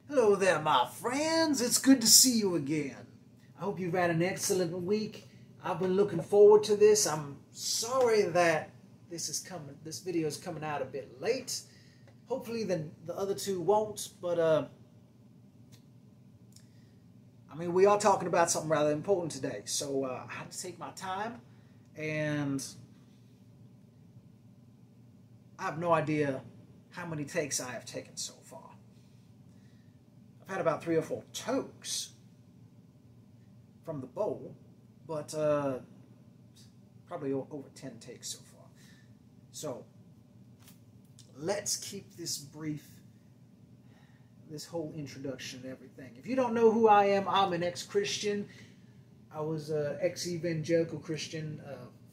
Hello there, my friends. It's good to see you again. I hope you've had an excellent week. I've been looking forward to this. I'm sorry that this video is coming out a bit late. Hopefully the other two won't, but I mean, we are talking about something rather important today, so I had to take my time, and I have no idea how many takes I have taken so far. I've had about 3 or 4 tokes from the bowl, but probably over 10 takes so far. So let's keep this brief, this whole introduction and everything. If you don't know who I am, I'm an ex-Christian. I was an ex-evangelical Christian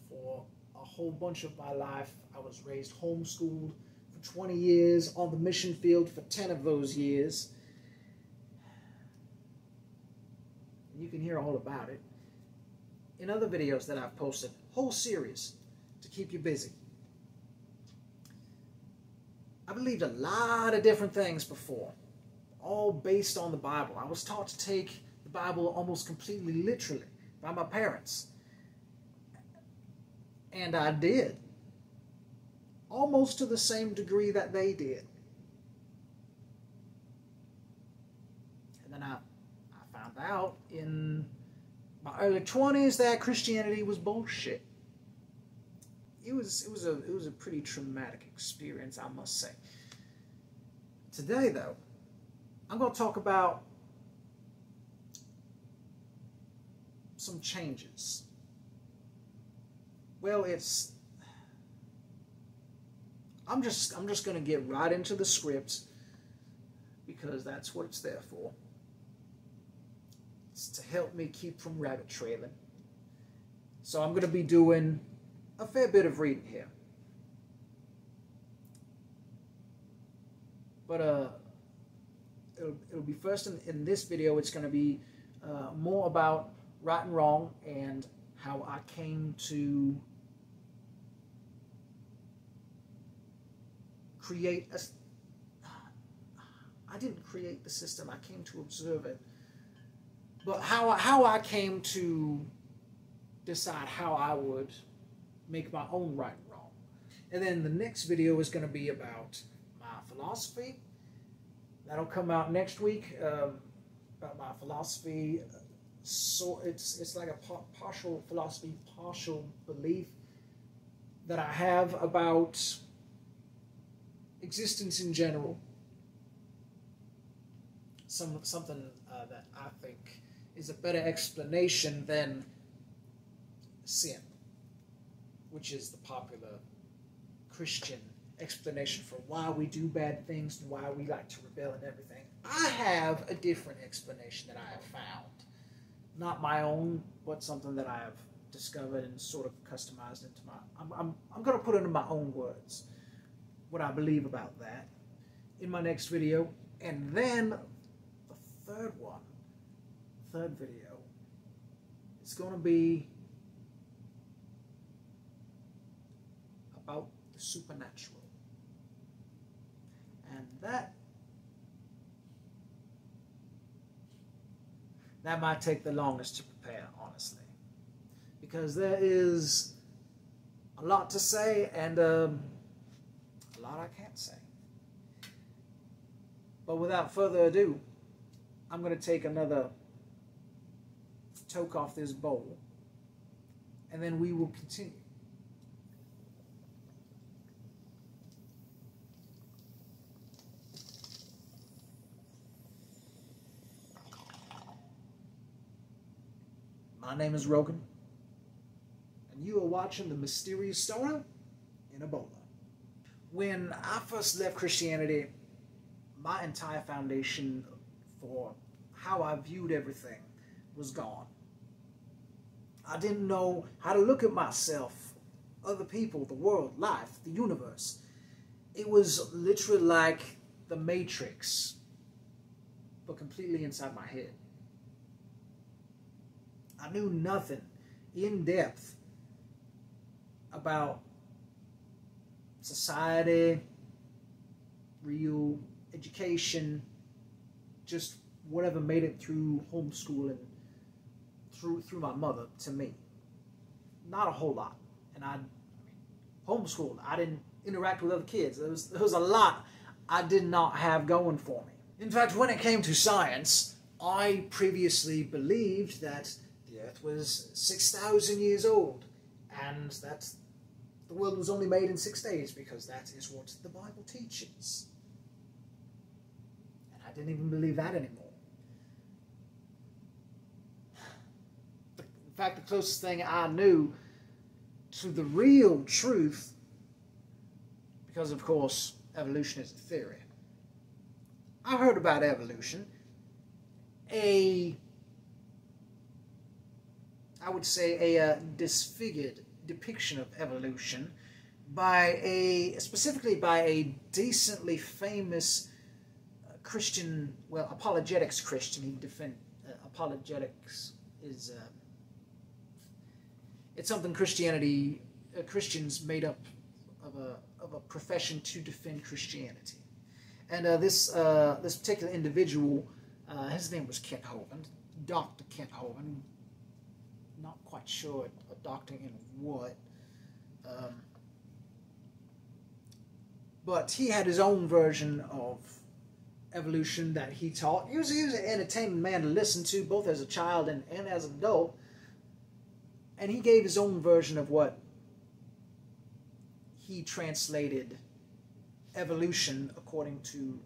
for a whole bunch of my life. I was raised homeschooled for 20 years, on the mission field for 10 of those years. You can hear all about it in other videos that I've posted, whole series to keep you busy. I believed a lot of different things before, all based on the Bible. I was taught to take the Bible almost completely literally by my parents. And I did, almost to the same degree that they did. And then I found out in my early 20s that Christianity was bullshit. It was a pretty traumatic experience, I must say. Today, though, I'm going to talk about some changes. Well, I'm just going to get right into the script because that's what it's there for. To help me keep from rabbit trailing. So I'm going to be doing a fair bit of reading here. But it'll be first in this video, it's going to be more about right and wrong and how I came to create I didn't create the system, I came to observe it. But how I came to decide how I would make my own right and wrong. And then the next video is going to be about my philosophy. That'll come out next week, about my philosophy. So it's like a partial philosophy, partial belief that I have about existence in general. Something that I think is a better explanation than sin, which is the popular Christian explanation for why we do bad things and why we like to rebel and everything. I have a different explanation that I have found. Not my own, but something that I have discovered and sort of customized into my... I'm going to put it in my own words, what I believe about that, in my next video. And then the third video, it's going to be about the supernatural. And that might take the longest to prepare, honestly, because there is a lot to say and a lot I can't say. But without further ado, I'm going to take another toke off this bowl, and then we will continue. My name is Rogan, and you are watching The Mysterious Stoner in Ebola. When I first left Christianity, my entire foundation for how I viewed everything was gone. I didn't know how to look at myself, other people, the world, life, the universe. It was literally like the Matrix, but completely inside my head. I knew nothing in depth about society, real education, just whatever made it through homeschooling, through my mother to me. Not a whole lot. And I homeschooled. I didn't interact with other kids. There was a lot I did not have going for me. In fact, when it came to science, I previously believed that the Earth was 6,000 years old, and that the world was only made in 6 days, because that is what the Bible teaches. And I didn't even believe that anymore. In fact, the closest thing I knew to the real truth, because of course evolution is a theory, I heard about evolution, I would say a disfigured depiction of evolution specifically by a decently famous Christian, well, apologetics Christian. He defend apologetics is it's something Christians made up of a profession to defend Christianity. And this particular individual, his name was Kent Hovind, Dr. Kent Hovind. Not quite sure a doctor in what, but he had his own version of evolution that he taught. He was an entertaining man to listen to, both as a child and as an adult. And he gave his own version of what he translated evolution according to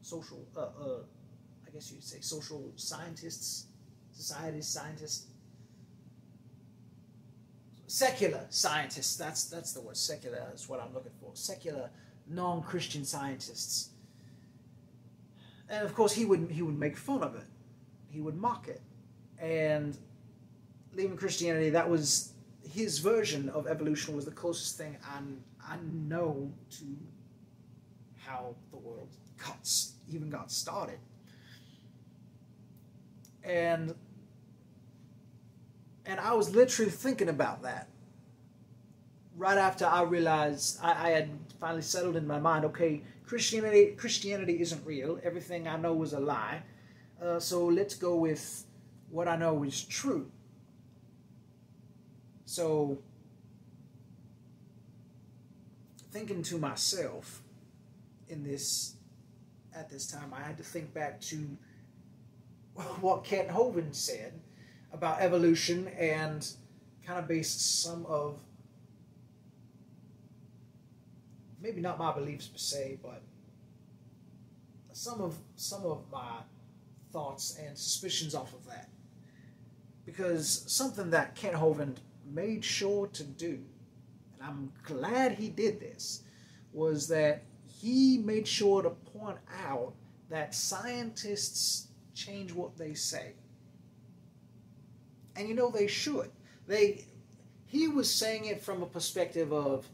social, I guess you'd say social scientists, society scientists, secular scientists. That's the word. Secular is what I'm looking for. Secular, non-Christian scientists. And of course, he would make fun of it. He would mock it. And leaving Christianity, that was his version of evolution, was the closest thing I know to how the world even got started. And I was literally thinking about that right after I realized I had finally settled in my mind, okay, Christianity isn't real. Everything I know is a lie. So let's go with what I know is true. So, thinking to myself at this time, I had to think back to what Kent Hovind said about evolution, and kind of base some of, maybe not my beliefs per se, but some of my thoughts and suspicions off of that. Because something that Kent Hovind made sure to do, and I'm glad he did this, was that he made sure to point out that scientists change what they say. And you know they should. He was saying it from a perspective of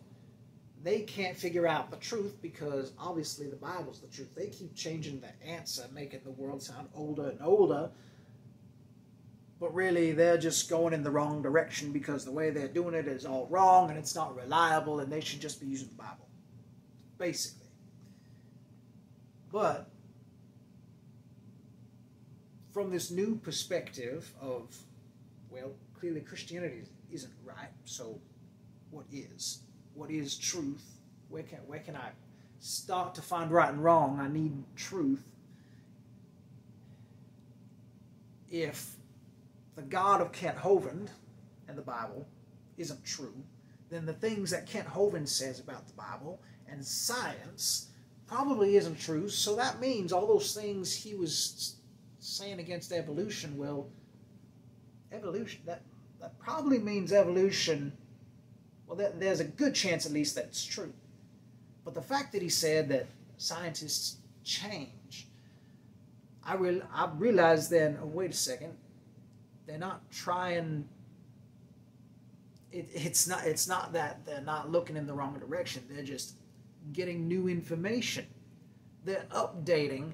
they can't figure out the truth, because obviously the Bible's the truth. They keep changing the answer, making the world sound older and older. But really, they're just going in the wrong direction, because the way they're doing it is all wrong, and it's not reliable, and they should just be using the Bible, basically. But from this new perspective of, well, clearly Christianity isn't right, so what is? What is truth? Where can I start to find right and wrong? I need truth. If the God of Kent Hovind and the Bible isn't true, then the things that Kent Hovind says about the Bible and science probably isn't true. So that means all those things he was saying against evolution, well, evolution, that probably means evolution, well, there's a good chance at least that it's true. But the fact that he said that scientists change, I realized then, oh, wait a second, they're not trying, it's not that they're not looking in the wrong direction, they're just getting new information. They're updating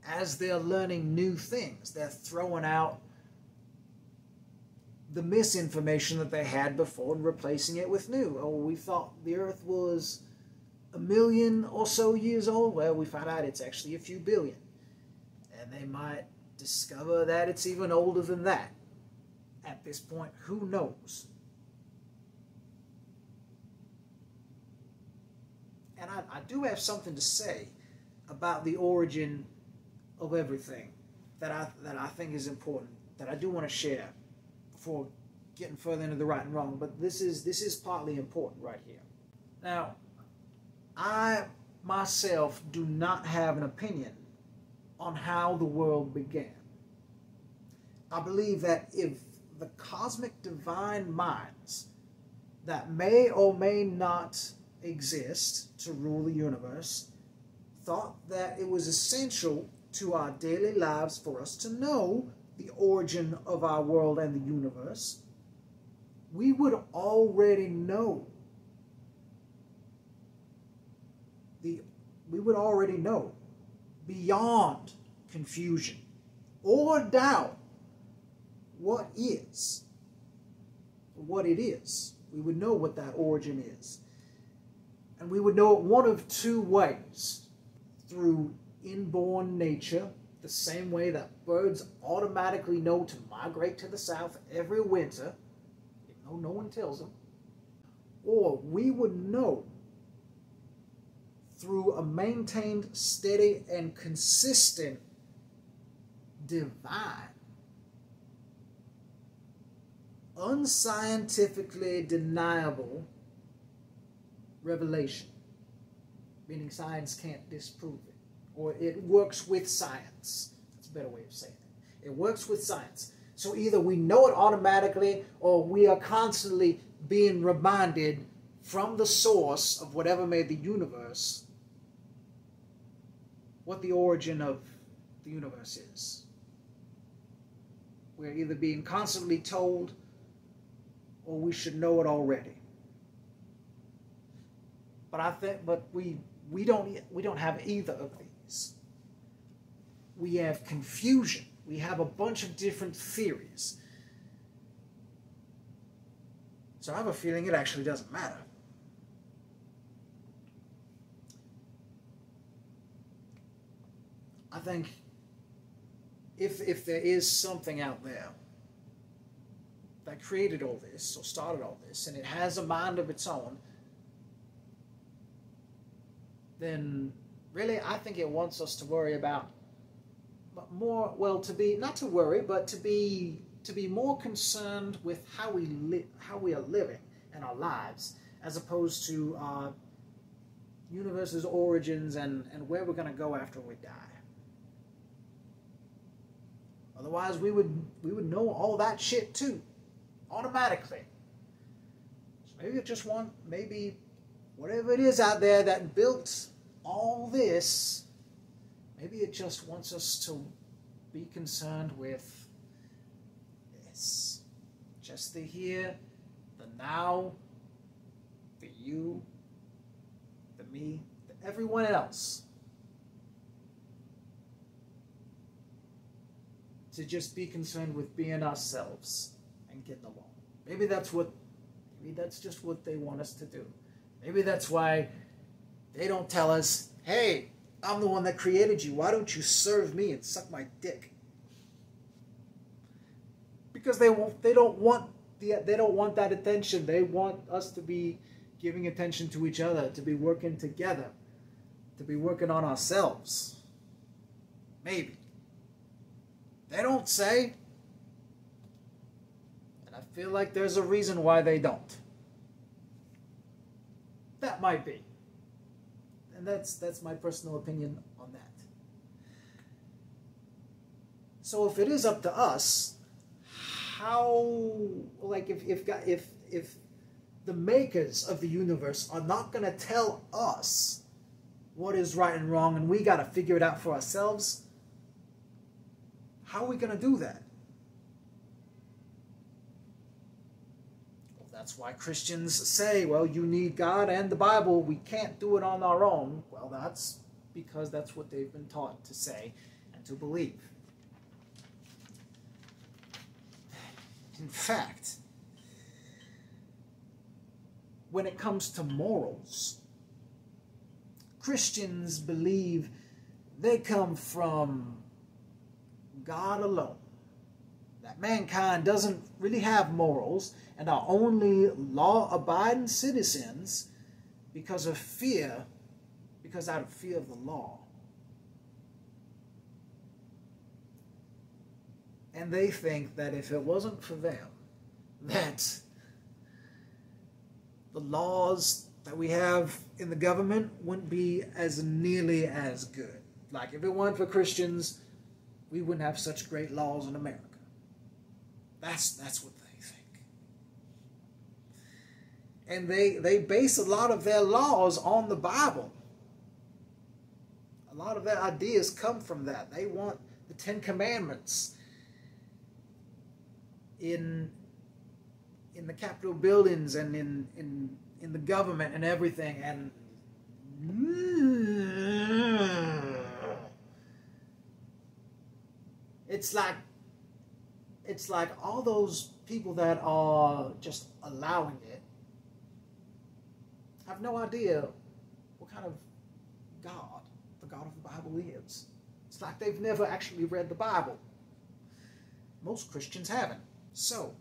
as they're learning new things. They're throwing out the misinformation that they had before and replacing it with new. Oh, we thought the earth was 1,000,000 or so years old. Well, we found out it's actually a few billion. And they might discover that it's even older than that. At this point, who knows? And I do have something to say about the origin of everything that I think is important, that I do want to share before getting further into the right and wrong. But this is partly important right here. Now, I myself do not have an opinion on how the world began. I believe that if the cosmic divine minds that may or may not exist to rule the universe thought that it was essential to our daily lives for us to know the origin of our world and the universe, we would already know. We would already know beyond confusion or doubt what it is. We would know what that origin is. And we would know it one of two ways. Through inborn nature, the same way that birds automatically know to migrate to the south every winter, even though no one tells them. Or we would know through a maintained, steady, and consistent divine, unscientifically deniable revelation, meaning science can't disprove it, or it works with science. That's a better way of saying it. It works with science. So either we know it automatically, or we are constantly being reminded from the source of whatever made the universe what the origin of the universe is. We're either being constantly told, or we should know it already. But we don't have either of these. We have confusion. We have a bunch of different theories. So I have a feeling it actually doesn't matter. I think if there is something out there that created all this, or started all this, and it has a mind of its own, then really I think it wants us to worry about more, well, not to worry, but to be more concerned with how we are living in our lives, as opposed to our universe's origins and where we're going to go after we die. Otherwise, we would know all that shit too, automatically. So maybe whatever it is out there that built all this, maybe it just wants us to be concerned with this. Just the here, the now, the you, the me, the everyone else. To just be concerned with being ourselves and getting along. Maybe that's just what they want us to do. Maybe that's why they don't tell us, hey, I'm the one that created you. Why don't you serve me and suck my dick? Because they don't want that attention. They want us to be giving attention to each other, to be working together, to be working on ourselves. Maybe. They don't say. And I feel like there's a reason why they don't. That might be. And that's my personal opinion on that. So if it is up to us, if the makers of the universe are not going to tell us what is right and wrong, and we got to figure it out for ourselves, how are we going to do that? Well, that's why Christians say, well, you need God and the Bible. We can't do it on our own. Well, that's because that's what they've been taught to say and to believe. In fact, when it comes to morals, Christians believe they come from God alone. That mankind doesn't really have morals and are only law-abiding citizens because out of fear of the law. And they think that if it wasn't for them, that the laws that we have in the government wouldn't be as nearly as good. Like, if it weren't for Christians, we wouldn't have such great laws in America. That's what they think. And they base a lot of their laws on the Bible. A lot of their ideas come from that. They want the Ten Commandments in the Capitol buildings and in the government and everything. And it's like all those people that are just allowing it have no idea what kind of God the God of the Bible is. It's like they've never actually read the Bible. Most Christians haven't. So,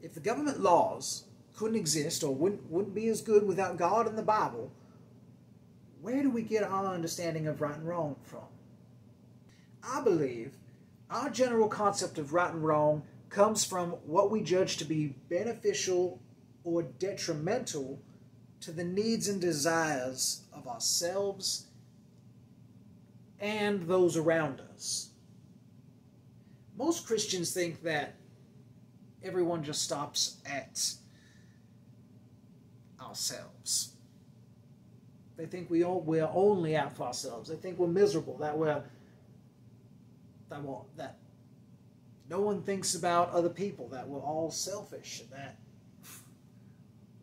if the government laws couldn't exist or wouldn't be as good without God and the Bible, where do we get our understanding of right and wrong from? I believe our general concept of right and wrong comes from what we judge to be beneficial or detrimental to the needs and desires of ourselves and those around us. Most Christians think that everyone just stops at ourselves. They think we're only out for ourselves. They think we're miserable, that no one thinks about other people, that we're all selfish, and that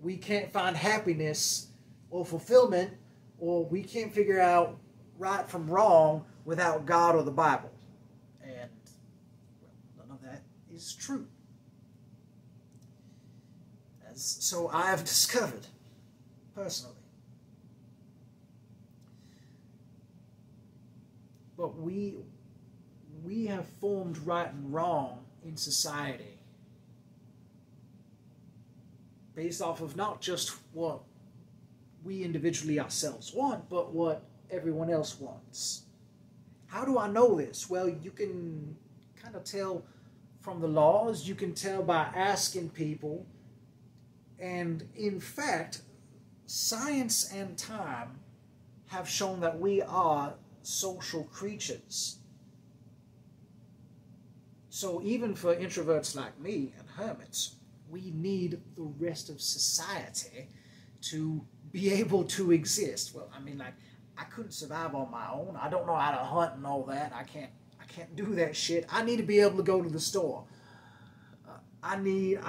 we can't find happiness or fulfillment, or we can't figure out right from wrong without God or the Bible. And none of that is true. So I have discovered, personally. But we have formed right and wrong in society based off of not just what we individually ourselves want, but what everyone else wants. How do I know this? Well, you can kind of tell from the laws. You can tell by asking people. And in fact, science and time have shown that we are social creatures. So even for introverts like me and hermits, we need the rest of society to be able to exist. Well, I mean, like, I couldn't survive on my own. I don't know how to hunt and all that. I can't do that shit. I need to be able to go to the store. I need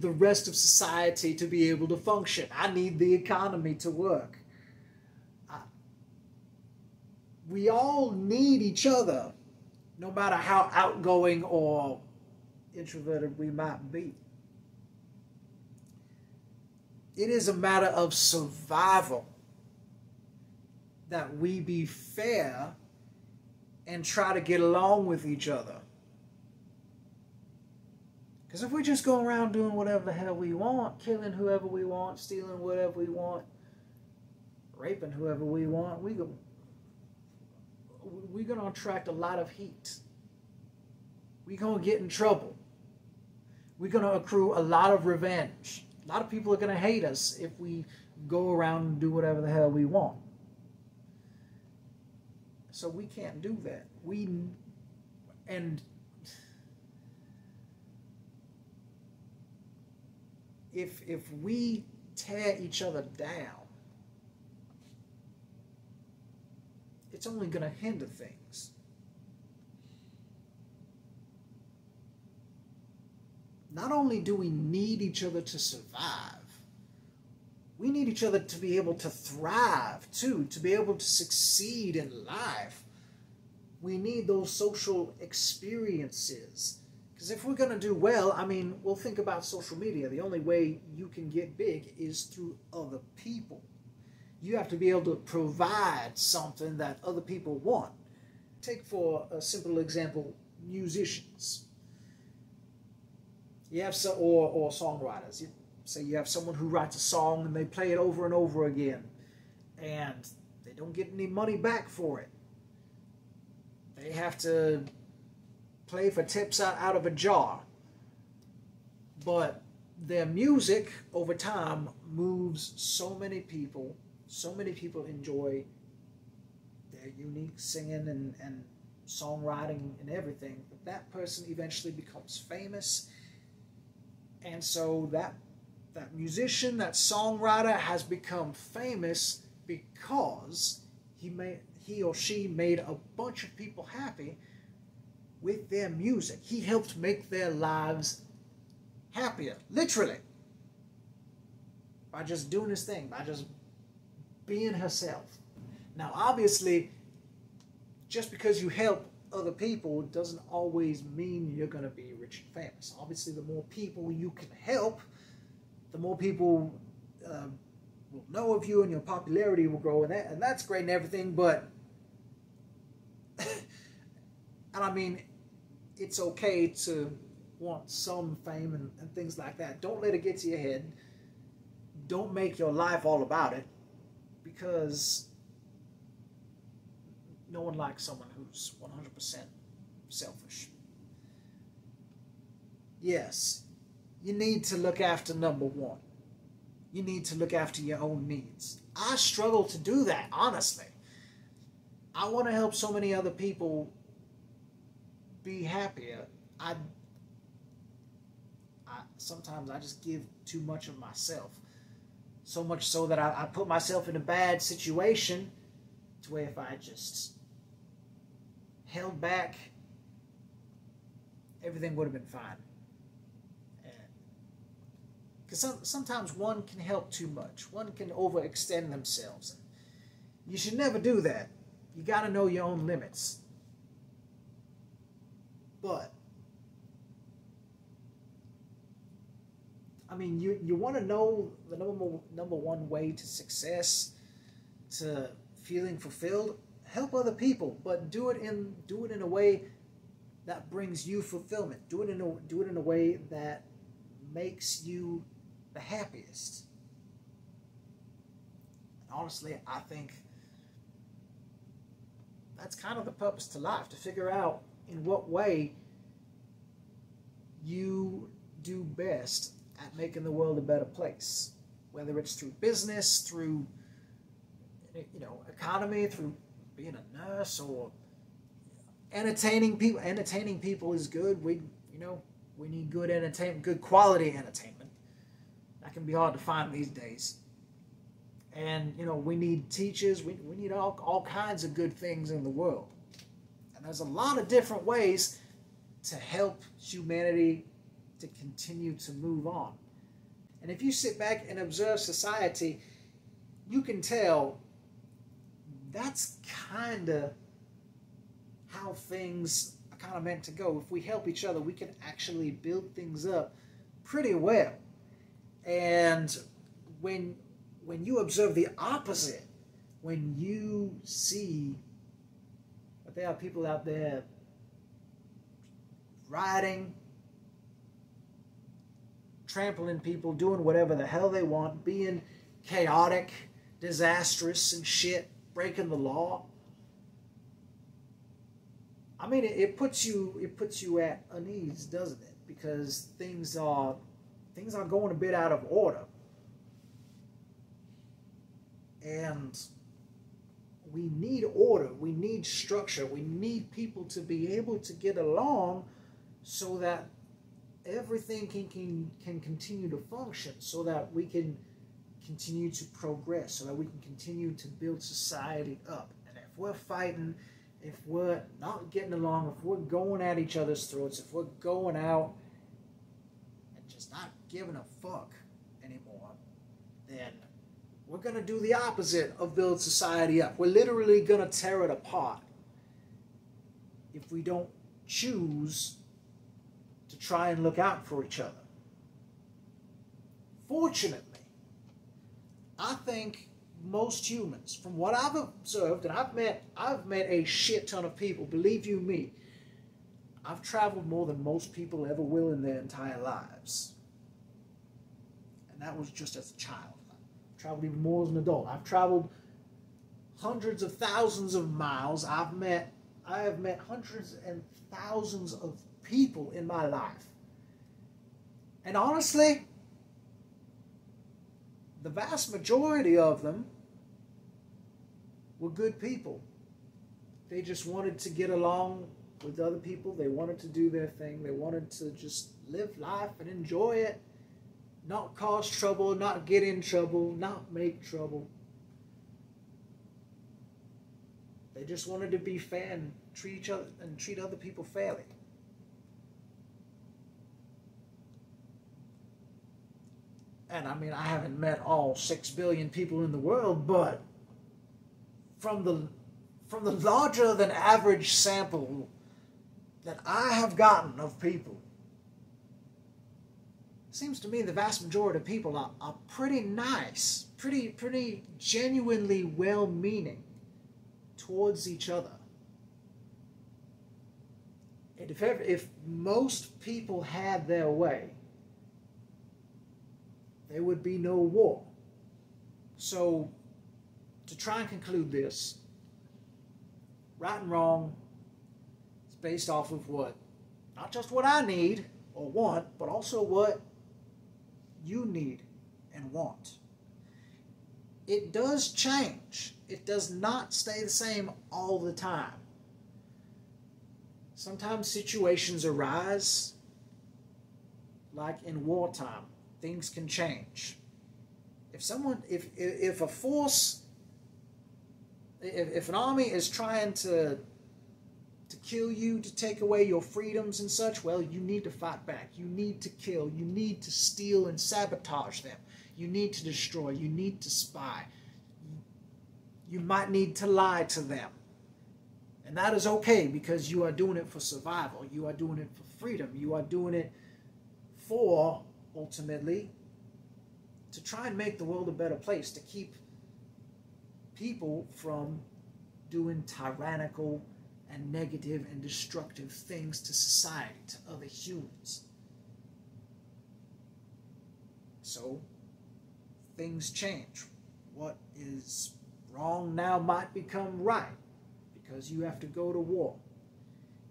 the rest of society to be able to function. I need the economy to work. We all need each other, no matter how outgoing or introverted we might be. It is a matter of survival that we be fair and try to get along with each other. Because if we just go around doing whatever the hell we want, killing whoever we want, stealing whatever we want, raping whoever we want, we're going to attract a lot of heat. We're going to get in trouble. We're going to accrue a lot of revenge. A lot of people are going to hate us if we go around and do whatever the hell we want. So we can't do that. If we tear each other down, it's only going to hinder things. Not only do we need each other to survive, we need each other to be able to thrive too, to be able to succeed in life. We need those social experiences. Because if we're going to do well, I mean, we'll think about social media. The only way you can get big is through other people. You have to be able to provide something that other people want. Take for a simple example, musicians. You have some, or songwriters. Say you have someone who writes a song and they play it over and over again, and they don't get any money back for it. They have to play for tips out of a jar. But their music over time moves so many people. So many people enjoy their unique singing and songwriting and everything. But that person eventually becomes famous. And so that musician, that songwriter has become famous because he or she made a bunch of people happy with their music. He helped make their lives happier, literally, by just doing his thing, by just being herself. Now, obviously, just because you help other people doesn't always mean you're going to be rich and famous. Obviously, the more people you can help, the more people will know of you and your popularity will grow, and that's great and everything, but and I mean, it's okay to want some fame and things like that. Don't let it get to your head. Don't make your life all about it, because no one likes someone who's 100% selfish. Yes, you need to look after number one. You need to look after your own needs. I struggle to do that, honestly. I want to help so many other people be happier. Sometimes I just give too much of myself. So much so that I put myself in a bad situation to where if I just held back, everything would have been fine. Because sometimes one can help too much. One can overextend themselves. You should never do that. You got to know your own limits. But I mean, you want to know the number one way to success, to feeling fulfilled. Help other people, but do it in a way that brings you fulfillment. Do it in a way that makes you the happiest. Honestly, I think that's kind of the purpose to life, to figure out in what way you do best at making the world a better place. Whether it's through business, through economy, through being a nurse, or entertaining people. Entertaining people is good. We need good entertainment, good quality entertainment. That can be hard to find these days. And we need teachers. We need all kinds of good things in the world. And there's a lot of different ways to help humanity to continue to move on. And if you sit back and observe society, you can tell that's kind of how things are kind of meant to go. If we help each other, we can actually build things up pretty well. And when you observe the opposite, when you see that there are people out there rioting, trampling people, doing whatever the hell they want, being chaotic, disastrous and shit, breaking the law, I mean, it puts you at unease, doesn't it? Because things are going a bit out of order. And we need order, we need structure, we need people to be able to get along so that everything can continue to function, so that we can continue to progress, so that we can continue to build society up. And if we're fighting, if we're not getting along, if we're going at each other's throats, if we're going out and just not giving a fuck anymore, then we're going to do the opposite of build society up. We're literally going to tear it apart. if we don't choose to try and look out for each other. Fortunately, I think most humans, from what I've observed, and I've met a shit ton of people, believe you me, I've traveled more than most people ever will in their entire lives. And that was just as a child. I've traveled even more as an adult. I've traveled hundreds of thousands of miles. I have met hundreds and thousands of people in my life. And honestly, the vast majority of them were good people. They just wanted to get along with other people. They wanted to do their thing. They wanted to just live life and enjoy it. Not cause trouble, not get in trouble, not make trouble. They just wanted to be fair and treat other people fairly. And I mean, I haven't met all 6 billion people in the world, but from the larger than average sample that I have gotten of people, it seems to me the vast majority of people are pretty nice, pretty genuinely well-meaning towards each other. And if most people had their way, there would be no war. So, to try and conclude this, right and wrong is based off of what? Not just what I need or want, but also what you need and want. It does change. It does not stay the same all the time. Sometimes situations arise, like in wartime. Things can change. If an army is trying to kill you, to take away your freedoms and such, well, you need to fight back. You need to kill. You need to steal and sabotage them. You need to destroy. You need to spy. You might need to lie to them. And that is okay, because you are doing it for survival. You are doing it for freedom. You are doing it for, ultimately, to try and make the world a better place, to keep people from doing tyrannical and negative and destructive things to society, to other humans. So, things change. What is wrong now might become right, because you have to go to war,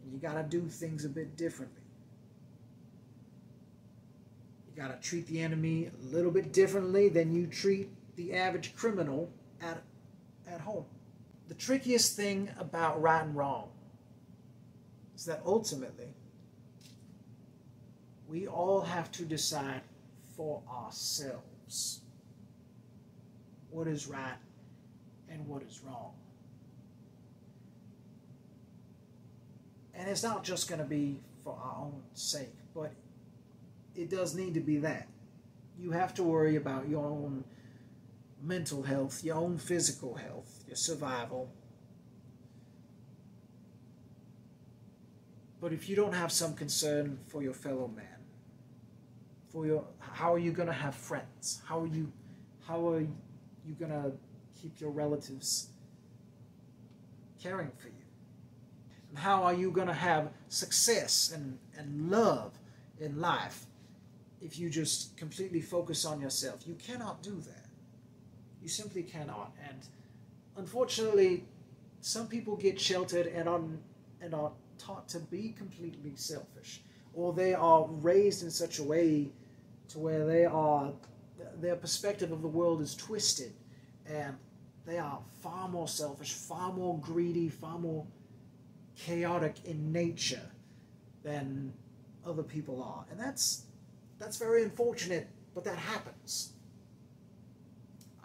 and you got to do things a bit differently. You got to treat the enemy a little bit differently than you treat the average criminal at home. The trickiest thing about right and wrong is that ultimately we all have to decide for ourselves what is right and what is wrong. And it's not just going to be for our own sake, but it does need to be that. You have to worry about your own mental health, your own physical health, your survival. But if you don't have some concern for your fellow man, how are you going to have friends? How are you going to keep your relatives caring for you? And how are you going to have success and love in life if you just completely focus on yourself? You cannot do that. You simply cannot. And unfortunately, some people get sheltered and are taught to be completely selfish, or they are raised in such a way to where their perspective of the world is twisted, and they are far more selfish, far more greedy, far more chaotic in nature than other people are. And that's very unfortunate, but that happens.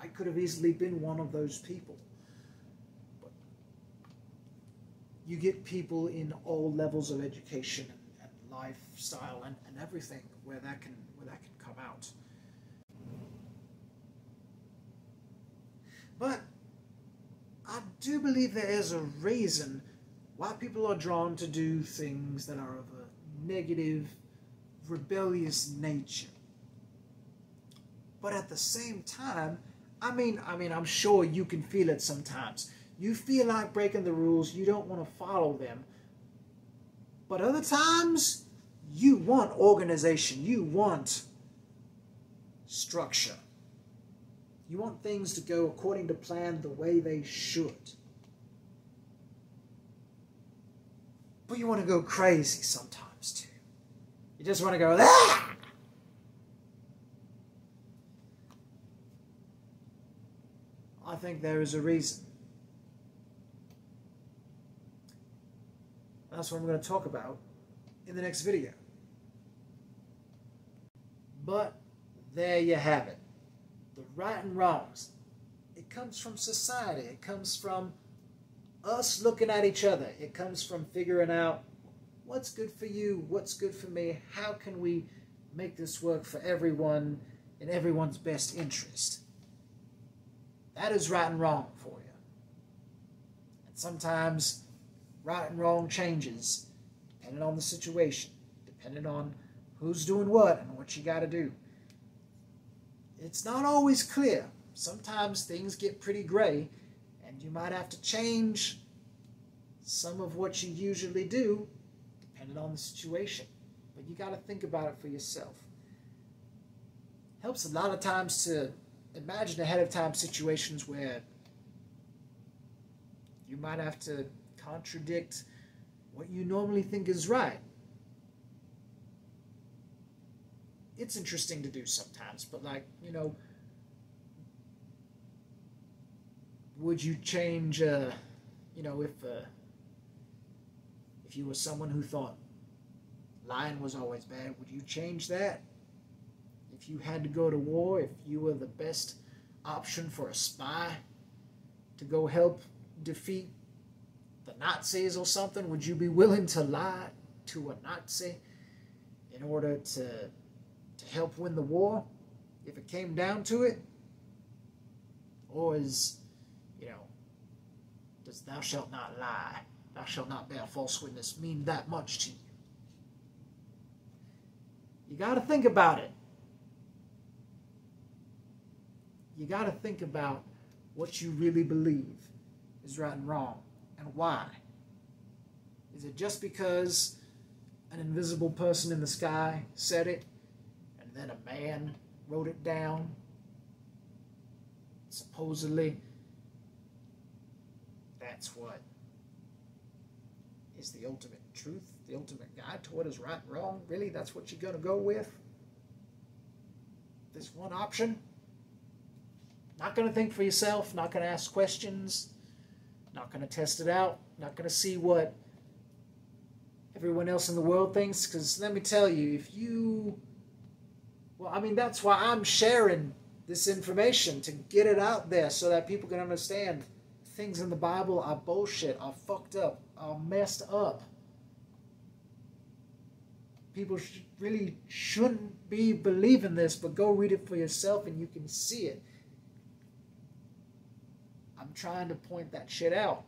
I could have easily been one of those people. But you get people in all levels of education and lifestyle and everything where that can come out. But I do believe there is a reason why people are drawn to do things that are of a negative, rebellious nature. But at the same time, I mean, I'm sure you can feel it sometimes. You feel like breaking the rules, you don't want to follow them. But other times, you want organization, you want structure. You want things to go according to plan the way they should. But you want to go crazy sometimes too. You just want to go, ah! I think there is a reason. That's what I'm going to talk about in the next video. But there you have it. The right and wrongs. It comes from society. It comes from us looking at each other. It comes from figuring out what's good for you, what's good for me, how can we make this work for everyone in everyone's best interest. That is right and wrong for you. And sometimes right and wrong changes depending on the situation, depending on who's doing what and what you got to do. It's not always clear. Sometimes things get pretty gray, and you might have to change some of what you usually do depending on the situation. But you got to think about it for yourself. Helps a lot of times to imagine ahead of time situations where you might have to contradict what you normally think is right. It's interesting to do sometimes, but like, you know, would you change, you know, if you were someone who thought lying was always bad, would you change that? If you had to go to war, if you were the best option for a spy to go help defeat the Nazis or something, would you be willing to lie to a Nazi in order to help win the war if it came down to it? Or is, you know, does thou shalt not lie, thou shalt not bear false witness mean that much to you? You got to think about it. You got to think about what you really believe is right and wrong, and why. Is it just because an invisible person in the sky said it, and then a man wrote it down, supposedly that's what is the ultimate truth, the ultimate guide to what is right and wrong? Really, that's what you're going to go with? This one option? Not going to think for yourself, not going to ask questions, not going to test it out, not going to see what everyone else in the world thinks? Because let me tell you, if you... Well, I mean, that's why I'm sharing this information, to get it out there so that people can understand things in the Bible are bullshit, are fucked up, are messed up. People really shouldn't be believing this, but go read it for yourself and you can see it. I'm trying to point that shit out.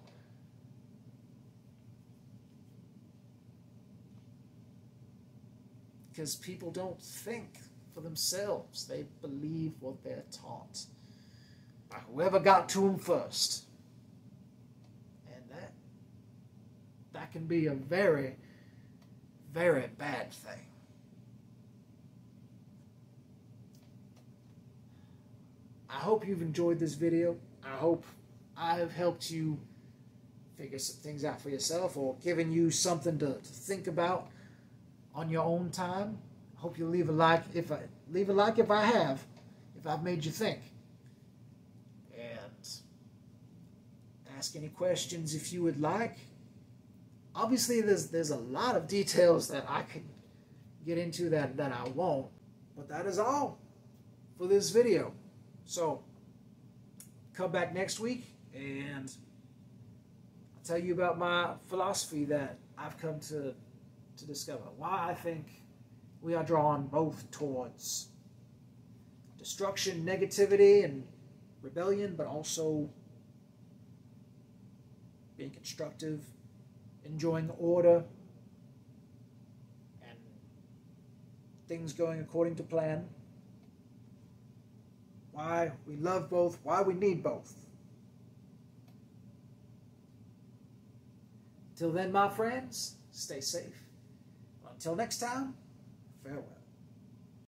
Because people don't think for themselves. They believe what they're taught by whoever got to them first. And that can be a very, very bad thing. I hope you've enjoyed this video. I hope I have helped you figure some things out for yourself, or given you something to think about on your own time. I hope you'll leave a like if I've made you think. And ask any questions if you would like. Obviously there's a lot of details that I could get into that I won't. But that is all for this video. So come back next week and I'll tell you about my philosophy that I've come to discover. Why I think we are drawn both towards destruction, negativity, and rebellion, but also being constructive enjoying order and things going according to plan. Why we love both, why we need both. Till then, my friends, stay safe. Until next time, farewell.